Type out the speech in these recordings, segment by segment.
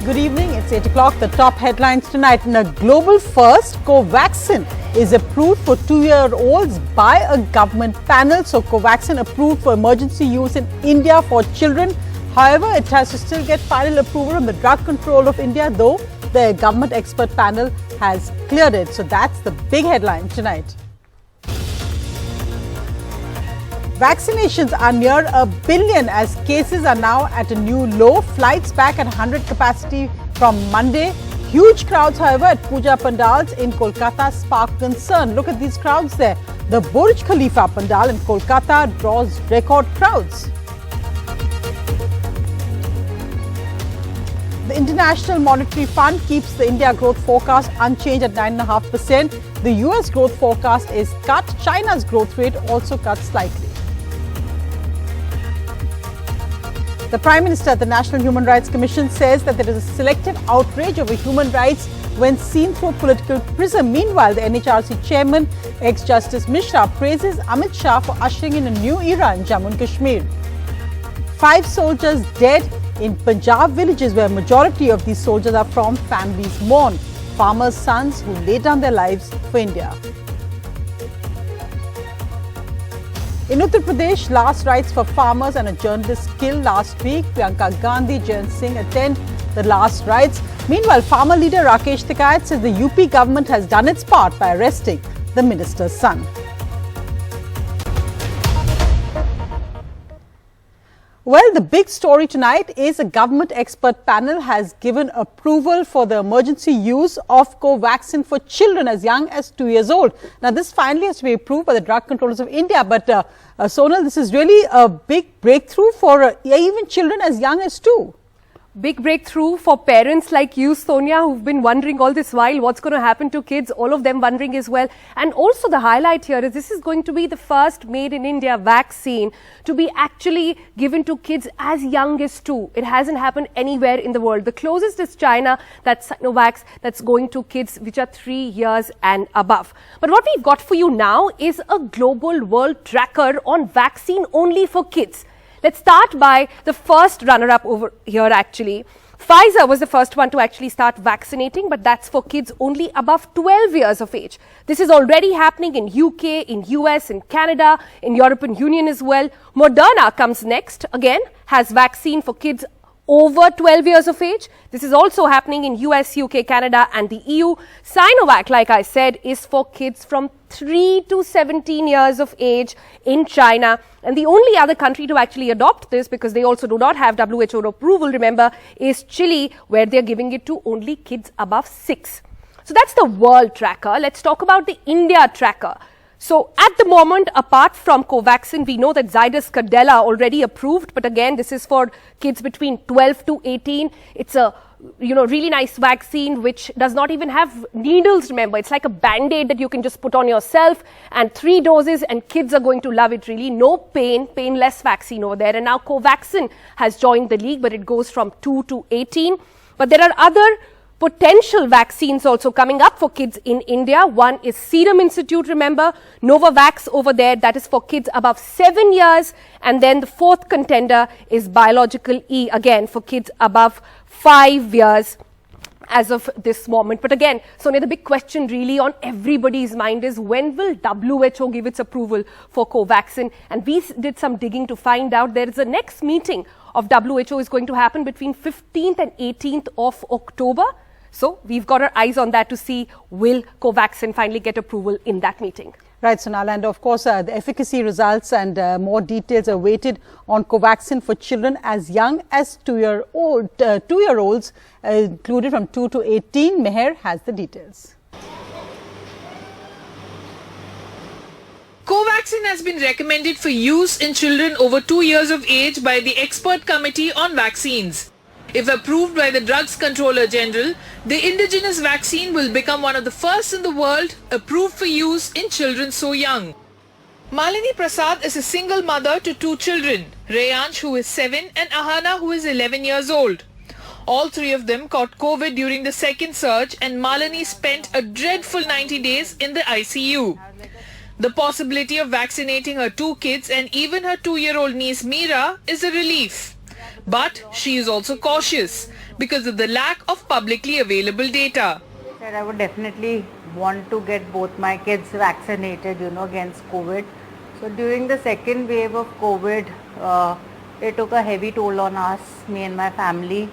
Good evening, it's 8 o'clock. The top headlines tonight. In a global first, Covaxin is approved for 2-year-olds by a government panel. So Covaxin approved for emergency use in India for children. However, it has to still get final approval from the Drug Control of India, though the government expert panel has cleared it. So that's the big headline tonight. Vaccinations are near 1 billion as cases are now at a new low. Flights back at 100 capacity from Monday. Huge crowds, however, at Puja pandals in Kolkata spark concern. Look at these crowds there. The Burj Khalifa pandal in Kolkata draws record crowds. The International Monetary Fund keeps the India growth forecast unchanged at 9.5%. The US growth forecast is cut. China's growth rate also cut slightly. The Prime Minister at the National Human Rights Commission says that there is a selective outrage over human rights when seen through a political prism. Meanwhile, the NHRC chairman, ex-Justice Mishra, praises Amit Shah for ushering in a new era in Jammu and Kashmir. 5 soldiers dead in Punjab villages where majority of these soldiers are from. Families mourn farmers' sons who laid down their lives for India. In Uttar Pradesh, last rites for farmers and a journalist killed last week. Priyanka Gandhi, Jayant Singh attend the last rites. Meanwhile, farmer leader Rakesh Tikait says the UP government has done its part by arresting the minister's son. Well, the big story tonight is a government expert panel has given approval for the emergency use of Covaxin for children as young as 2 years old. Now, this finally has to be approved by the Drug Controllers of India. But, Sonal, this is really a big breakthrough for even children as young as 2. Big breakthrough for parents like you, Sonia, who've been wondering all this while what's going to happen to kids, all of them wondering as well. And also the highlight here is this is going to be the first made in India vaccine to be actually given to kids as young as 2. It hasn't happened anywhere in the world. The closest is China, that's Sinovac, that's going to kids which are 3 years and above. But what we've got for you now is a global world tracker on vaccine only for kids. Let's start by the first runner-up over here actually. Pfizer was the first one to actually start vaccinating, but that's for kids only above 12 years of age. This is already happening in UK, in US, in Canada, in European Union as well. Moderna comes next, again, has vaccine for kids over 12 years of age. This is also happening in US, UK, Canada and the EU. Sinovac, like I said, is for kids from 3 to 17 years of age in China. And the only other country to actually adopt this, because they also do not have WHO approval, remember, is Chile, where they're giving it to only kids above 6. So that's the world tracker. Let's talk about the India tracker. So at the moment, apart from Covaxin, we know that Zydus Cadila already approved. But again, this is for kids between 12 to 18. It's a really nice vaccine which does not even have needles, remember. It's like a band-aid that you can just put on yourself, and 3 doses, and kids are going to love it really. No pain, painless vaccine over there. And now Covaxin has joined the league, but it goes from 2 to 18. But there are other potential vaccines also coming up for kids in India. One is Serum Institute, remember, Novavax over there, that is for kids above 7 years. And then the fourth contender is Biological E, again for kids above 5 years as of this moment. But again, Sonia, the big question really on everybody's mind is when will WHO give its approval for Covaxin? And we did some digging to find out there is a next meeting of WHO is going to happen between 15th and 18th of October. So we've got our eyes on that to see will Covaxin finally get approval in that meeting. Right, Sonal, and of course the efficacy results and more details are waited on Covaxin for children as young as 2-year-olds, included from 2 to 18. Meher has the details. Covaxin has been recommended for use in children over 2 years of age by the Expert Committee on Vaccines. If approved by the Drugs Controller General, the indigenous vaccine will become one of the first in the world approved for use in children so young. Malini Prasad is a single mother to 2 children, Rayansh, who is 7, and Ahana, who is 11 years old. All 3 of them caught COVID during the second surge, and Malini spent a dreadful 90 days in the ICU. The possibility of vaccinating her 2 kids and even her 2-year-old niece Meera is a relief. But she is also cautious because of the lack of publicly available data. I would definitely want to get both my kids vaccinated, against COVID. So during the second wave of COVID, it took a heavy toll on us, me and my family.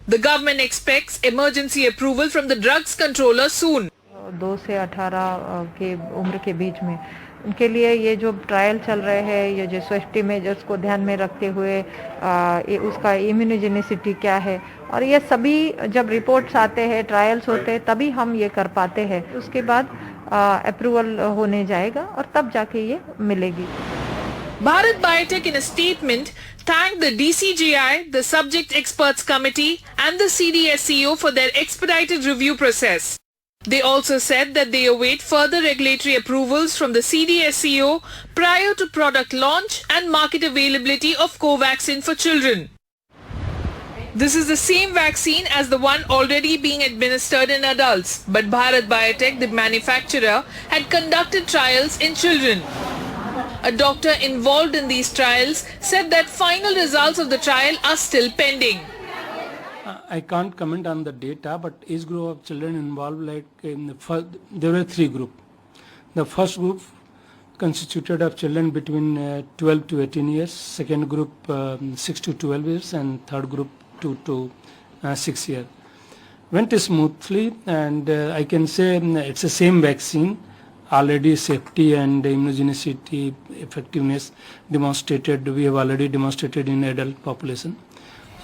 The government expects emergency approval from the drugs controller soon. 2 से 18 के उम्र के बीच में उनके लिए ये जो trial चल रहे हैं, ये जो सेफ्टी मेजर्स को ध्यान में रखते हुए उसका इम्यूनोजेनिसिटी क्या है, और ये सभी जब रिपोर्ट्स आते हैं, ट्रायल्स होते हैं, तभी हम ये कर पाते हैं. उसके बाद अप्रूवल होने जाएगा और तब जाके ये मिलेगी. Bharat Biotech in a statement thanked the DCGI, the Subject Experts Committee and the CDSCO for their expedited review process. They also said that they await further regulatory approvals from the CDSCO prior to product launch and market availability of Covaxin for children. This is the same vaccine as the one already being administered in adults, but Bharat Biotech, the manufacturer, had conducted trials in children. A doctor involved in these trials said that final results of the trial are still pending. I can't comment on the data, but age group of children involved, like in the first, there were 3 groups. The first group constituted of children between 12 to 18 years, second group 6 to 12 years, and third group 2 to 6 years. Went smoothly, and I can say it's the same vaccine. Already safety and immunogenicity effectiveness demonstrated, we have already demonstrated in adult population.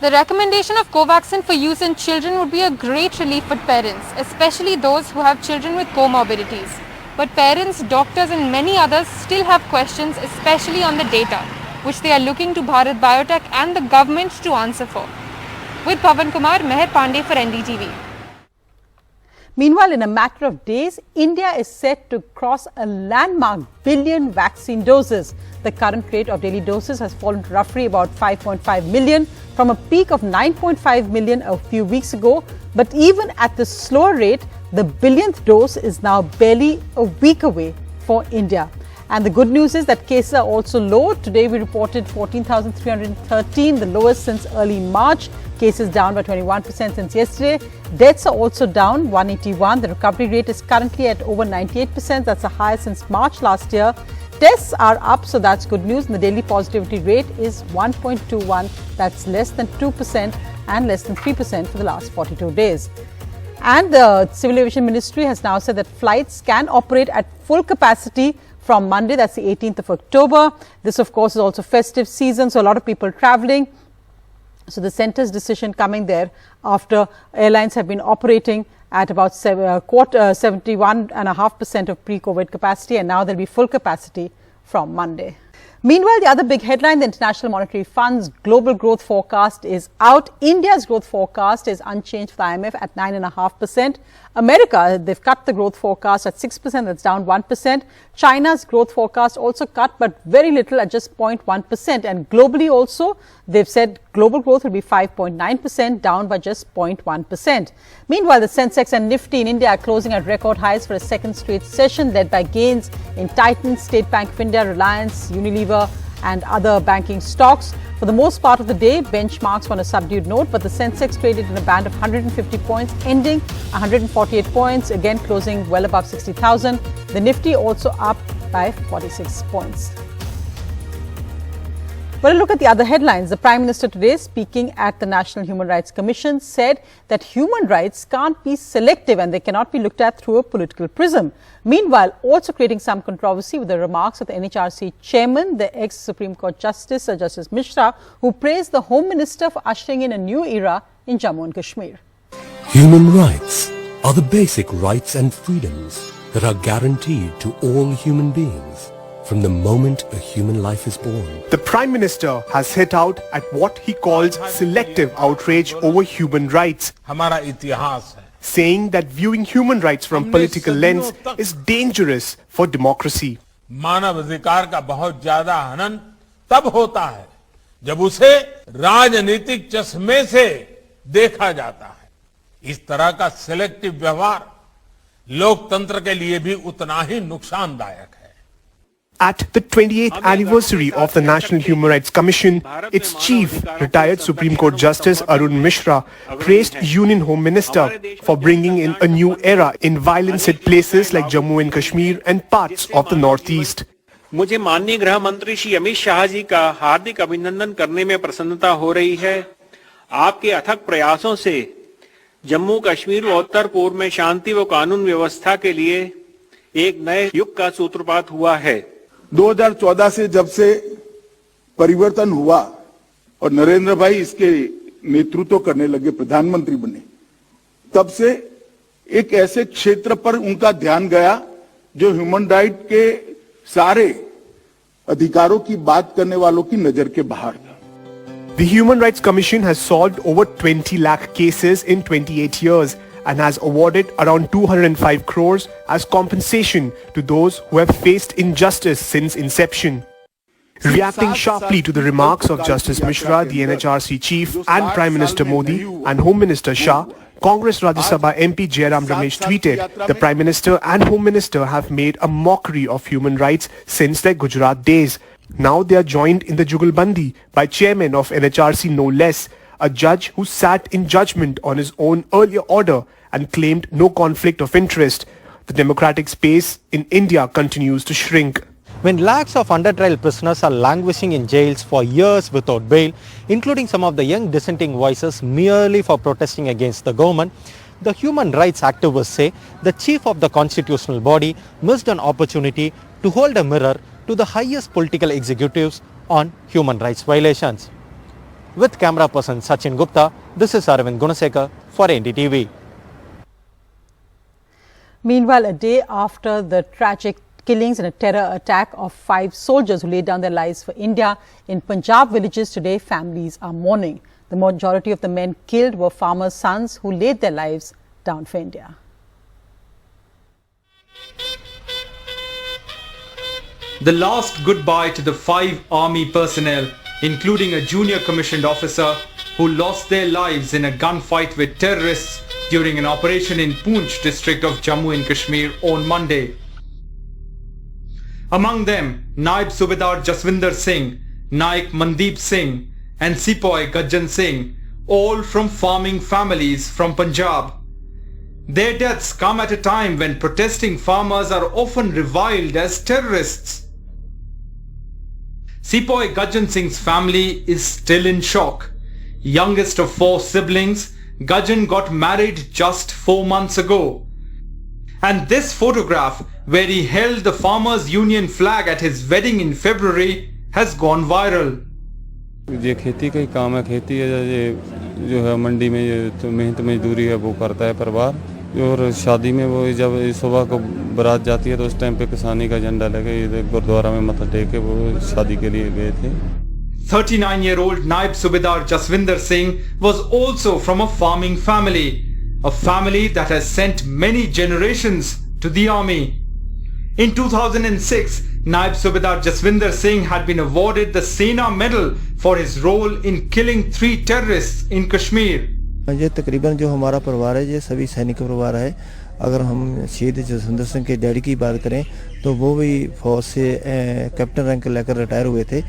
The recommendation of Covaxin for use in children would be a great relief for parents, especially those who have children with comorbidities. But parents, doctors and many others still have questions, especially on the data, which they are looking to Bharat Biotech and the government to answer for. With Pavan Kumar, Meher Pandey for NDTV. Meanwhile, in a matter of days, India is set to cross a landmark billion vaccine doses. The current rate of daily doses has fallen to roughly about 5.5 million from a peak of 9.5 million a few weeks ago. But even at this slower rate, the billionth dose is now barely a week away for India. And the good news is that cases are also low. Today we reported 14,313, the lowest since early March. Cases down by 21% since yesterday. Deaths are also down 181. The recovery rate is currently at over 98%. That's the highest since March last year. Tests are up, so that's good news. And the daily positivity rate is 1.21. That's less than 2% and less than 3% for the last 42 days. And the Civil Aviation Ministry has now said that flights can operate at full capacity from Monday, that's the 18th of October. This, of course, is also festive season, so a lot of people traveling. So the centre's decision coming there after airlines have been operating at about 71.5% of pre-COVID capacity, and now there will be full capacity from Monday. Meanwhile, the other big headline, the International Monetary Fund's global growth forecast is out. India's growth forecast is unchanged for the IMF at 9.5%. America, they've cut the growth forecast at 6%, that's down 1%. China's growth forecast also cut, but very little at just 0.1%. And globally also, they've said global growth will be 5.9%, down by just 0.1%. Meanwhile, the Sensex and Nifty in India are closing at record highs for a second straight session, led by gains in Titan, State Bank of India, Reliance, Unilever and other banking stocks. For the most part of the day, benchmarks were on a subdued note, but the Sensex traded in a band of 150 points, ending 148 points, again closing well above 60,000. The Nifty also up by 46 points. Well, look at the other headlines. The Prime Minister today, speaking at the National Human Rights Commission, said that human rights can't be selective and they cannot be looked at through a political prism. Meanwhile, also creating some controversy with the remarks of the NHRC chairman, the ex-Supreme Court Justice, Justice Mishra, who praised the Home Minister for ushering in a new era in Jammu and Kashmir. Human rights are the basic rights and freedoms that are guaranteed to all human beings from the moment a human life is born. The Prime Minister has hit out at what he calls selective outrage over human rights, saying that viewing human rights from political lens is dangerous for democracy. मानव अधिकार का बहुत ज्यादा हनन तब होता है जब उसे राजनीतिक चश्मे से देखा जाता है. इस तरह का सिलेक्टिव व्यवहार लोकतंत्र के लिए भी उतना ही नुकसानदायक है. At the 28th anniversary of the National Human Rights Commission, its chief, retired Supreme Court Justice Arun Mishra, praised Union Home Minister for bringing in a new era in violence-hit places like Jammu and Kashmir and parts of the Northeast. मुझे माननीय गृह मंत्री श्री अमित शाह जी का हार्दिक अभिनंदन करने में प्रसन्नता हो रही है। आपके अथक प्रयासों से जम्मू कश्मीर व उत्तर पूर्व में शांति व कानून व्यवस्था के लिए एक नए युग का सूत्रपात हुआ है। 2014 से जब से परिवर्तन हुआ और नरेंद्र भाई इसके नेतृत्व करने लगे, प्रधानमंत्री बने, तब से एक ऐसे क्षेत्र पर उनका ध्यान गया जो ह्यूमन राइट के सारे अधिकारों की बात करने वालों की नजर के बाहर था। The Human Rights Commission has solved over 20 lakh cases in 28 years and has awarded around 205 crores as compensation to those who have faced injustice since inception. Reacting sharply to the remarks of Justice Mishra, the NHRC chief and Prime Minister Modi and Home Minister Shah, Congress Rajya Sabha MP Jairam Ramesh tweeted, the Prime Minister and Home Minister have made a mockery of human rights since their Gujarat days. Now they are joined in the Jugalbandi by Chairman of NHRC no less, a judge who sat in judgment on his own earlier order and claimed no conflict of interest. The democratic space in India continues to shrink. When lakhs of under-trial prisoners are languishing in jails for years without bail, including some of the young dissenting voices merely for protesting against the government, the human rights activists say the chief of the constitutional body missed an opportunity to hold a mirror to the highest political executives on human rights violations. With camera person Sachin Gupta, this is Aravind Gunasekar for NDTV. Meanwhile, a day after the tragic killings in a terror attack of 5 soldiers who laid down their lives for India in Punjab villages today, families are mourning. The majority of the men killed were farmers' sons who laid their lives down for India. The last goodbye to the 5 army personnel, including a junior commissioned officer who lost their lives in a gunfight with terrorists during an operation in Poonch district of Jammu and Kashmir on Monday. Among them, Naib Subedar Jaswinder Singh, Naik Mandeep Singh and Sepoy Gajjan Singh, all from farming families from Punjab. Their deaths come at a time when protesting farmers are often reviled as terrorists. Sepoy Gajjan Singh's family is still in shock. Youngest of 4 siblings, Gajjan got married just 4 months ago. And this photograph, where he held the Farmers Union flag at his wedding in February, has gone viral. ये खेती का ही काम है, खेती है, ये जो है मंडी में ये तो मेहनत मजदूरी है वो करता है परिवार, और शादी में वो जब सुबह को बारात जाती है तो उस टाइम पे किसानी का झंडा लेके गुरुद्वारा में मत्था टेक के वो शादी के लिए गए थे. 39-year-old Naib Subedar Jaswinder Singh was also from a farming family, a family that has sent many generations to the army. In 2006, Naib Subedar Jaswinder Singh had been awarded the Sena Medal for his role in killing 3 terrorists in Kashmir. ये तकरीबन जो हमारा परिवार है ये सभी सैनिक परिवार है. अगर हम शहीद जसविंदर सिंह के डैडी की बात करें तो वो भी फौज से कैप्टन रैंक लेकर रिटायर हुए थे.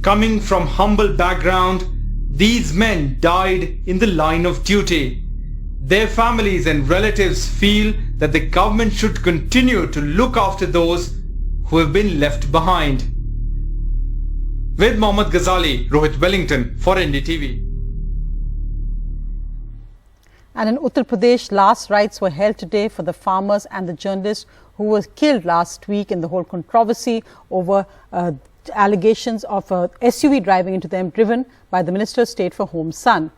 Coming from humble background, these men died in the line of duty. Their families and relatives feel that the government should continue to look after those who have been left behind. With Mohammad Ghazali, Rohit Wellington for NDTV. And in Uttar Pradesh, last rites were held today for the farmers and the journalists who were killed last week in the whole controversy over allegations of a SUV driving into them driven by the Minister of State for Home's son.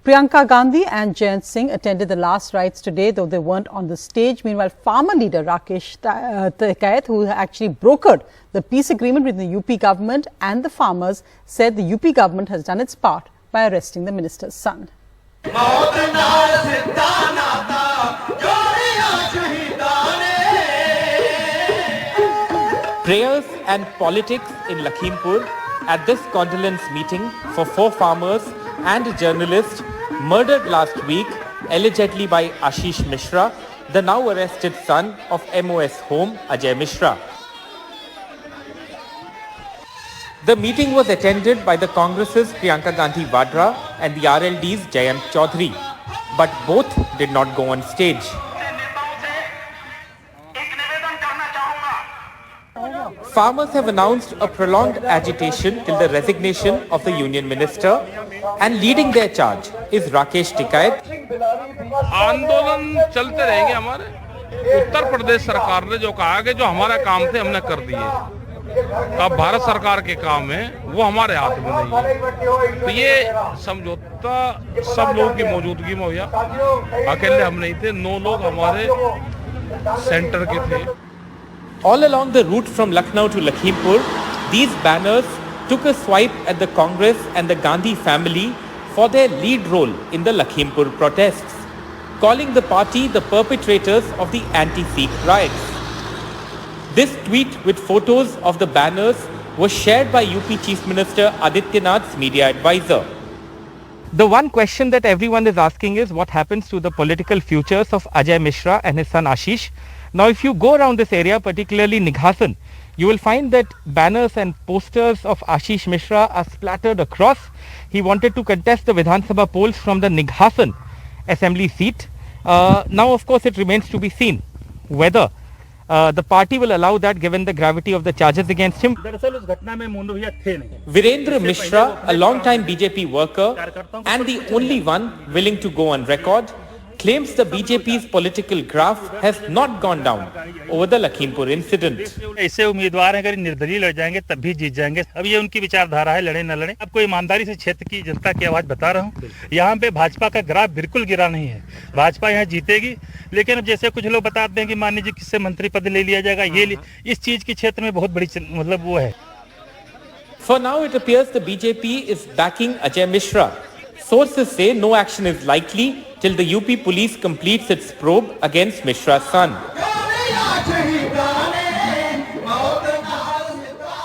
Priyanka Gandhi and Jayant Singh attended the last rites today, though they weren't on the stage. Meanwhile, farmer leader Rakesh Tikait, who actually brokered the peace agreement with the UP government and the farmers, said the UP government has done its part by arresting the minister's son. Prayers and politics in Lakhimpur at this condolence meeting for 4 farmers and a journalist murdered last week allegedly by Ashish Mishra, the now arrested son of MOS Home Ajay Mishra. The meeting was attended by the Congress's Priyanka Gandhi Vadra and the RLD's Jayant Chaudhary, but both did not go on stage. Farmers have announced a prolonged agitation till the resignation of the union minister, and leading their charge is Rakesh Tikayat. आंदोलन चलते रहेंगे हमारे। उत्तर प्रदेश सरकार ने जो कहा कि जो हमारा काम थे हमने कर दिए, अब भारत सरकार के काम है वो हमारे हाथ में नहीं है। तो ये समझौता सब लोगों की मौजूदगी में हुआ, अकेले हम नहीं थे, 9 लोग हमारे सेंटर के थे। All along the route from Lucknow to Lakhimpur, these banners took a swipe at the Congress and the Gandhi family for their lead role in the Lakhimpur protests, calling the party the perpetrators of the anti-Sikh riots. This tweet with photos of the banners was shared by UP Chief Minister Adityanath's media advisor. The one question that everyone is asking is what happens to the political futures of Ajay Mishra and his son Ashish. Now if you go around this area, particularly Nighasan, you will find that banners and posters of Ashish Mishra are splattered across. He wanted to contest the Vidhan Sabha polls from the Nighasan assembly seat. Now of course it remains to be seen whether the party will allow that given the gravity of the charges against him. Virendra Mishra, a long-time BJP worker and the only one willing to go on record, claims the BJP's political graph has not gone down over the Lakhimpur incident. ऐसे उम्मीदवार हैं, अगर निर्दलीय लड़ जाएंगे तब भी जीत जाएंगे। अब ये उनकी विचारधारा है, लड़े न लड़े। आपको ईमानदारी से क्षेत्र की जनता की आवाज बता रहा हूँ, यहाँ पे भाजपा का ग्राफ बिल्कुल गिरा नहीं है। भाजपा यहाँ जीतेगी, लेकिन अब जैसे कुछ लोग बताते हैं कि मान लीजिए किससे मंत्री पद ले लिया जाएगा, ये इस चीज के क्षेत्र में बहुत बड़ी मतलब वो है। For now it appears the BJP is backing Ajay Mishra. Sources say no action is likely till the UP police completes its probe against Mishra's son.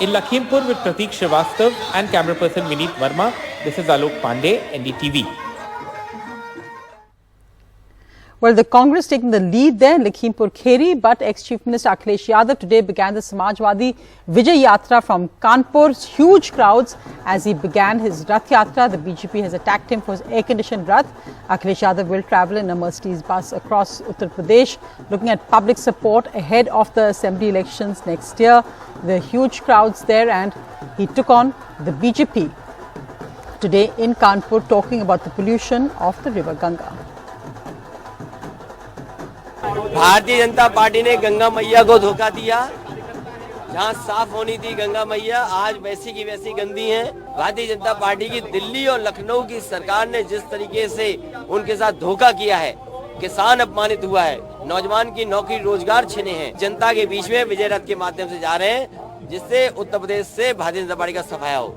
In Lakhimpur with Prateek Srivastav and camera person Vineet Verma, this is Alok Pandey, NDTV. Well, the Congress taking the lead there in Lakhimpur Kheri, but ex-Chief Minister Akhilesh Yadav today began the Samajwadi Vijay Yatra from Kanpur. Huge crowds as he began his Rath Yatra. The BJP has attacked him for his air-conditioned Rath. Akhilesh Yadav will travel in a Mercedes bus across Uttar Pradesh, looking at public support ahead of the assembly elections next year. There are huge crowds there, and he took on the BJP today in Kanpur, talking about the pollution of the river Ganga. Bharatiya Janata party ने गंगा मैया को धोखा दिया। जहां साफ होनी थी गंगा मैया, आज वैसी की वैसी गंदी है। भारतीय जनता पार्टी की दिल्ली और लखनऊ की सरकार ने जिस तरीके से उनके साथ धोखा किया है, किसान अपमानित हुआ है, नौजवान की नौकरी रोजगार छिने हैं। जनता के बीच में विजय रथ के माध्यम से जा रहे हैं, जिससे उत्तर प्रदेश से भारतीय जनता पार्टी का सफाया हो।